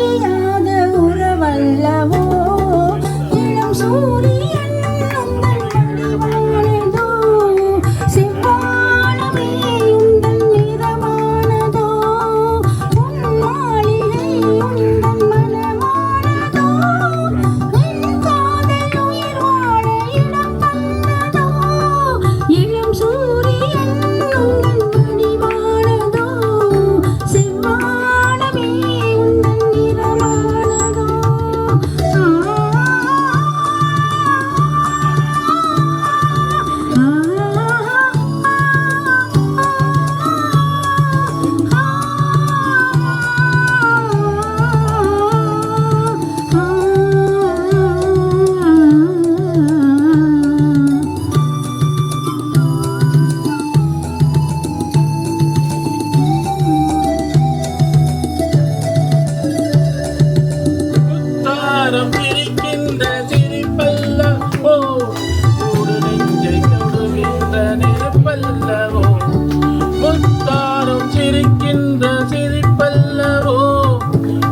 பிரியாத உறவல்லவோ இளம் சூரியன் உந்தன் வடிவானதோ செவ்வானமே உந்தன் நிறமானதோ உன் மாளிகை உந்தன் மனமானதோ என் காதல் உயிர் வாழ இடம் தந்ததோ இளம் சூரியன் உந்தன் வடிவானதோ செவ்வானமே உந்தன் நிறமானதோ தாரம் சிரிக்கின்ற சிரிப்பல்லவோ மூடு நெஞ்சை தொடுகின்ற நெருப்பல்லவோ முத்தாரம் சிரிக்கின்ற சிரிப்பல்லவோ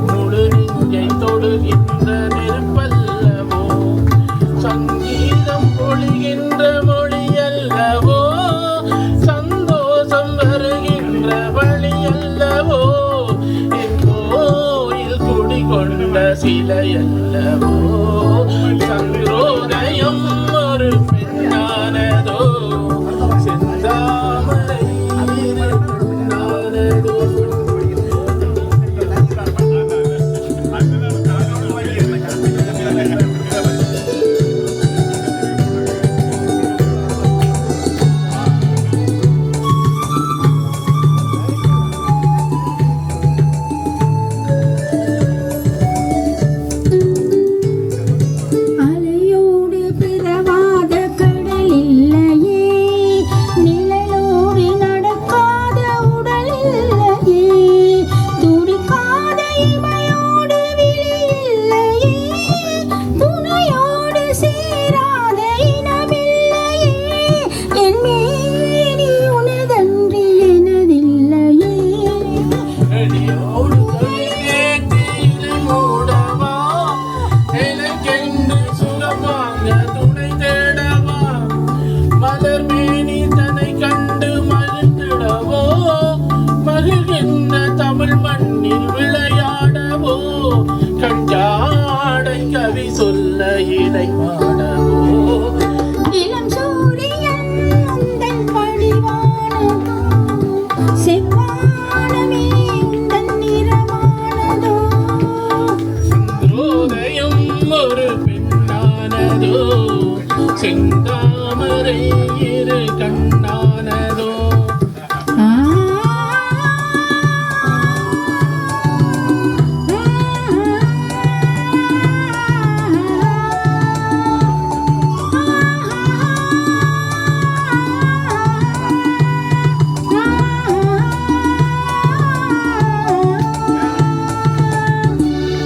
மூடு நெஞ்சை தொடுகின்ற நெருப்பல்லவோ சங்கீதம் பொழிகின்ற மொழியல்லவோ சந்தோஷம் வருகின்ற வழியல்லவோ கொண்ட சிலையல்லவோ சந்திரோதயம் ஒரு பெண்ணானதோ செந்தாமரை பெண்ணானதோ தமிழ் மண்ணில் விளையாடவோ கஞ்சாடை கவி சொல்ல இணை பாடவோ இளம் சூரியன் உந்தன் வடிவானதோ செவ்வானமே உந்தன் நிறமானதோ சந்திரோதயம் ஒரு பெண்ணானதோ செந்தாமரை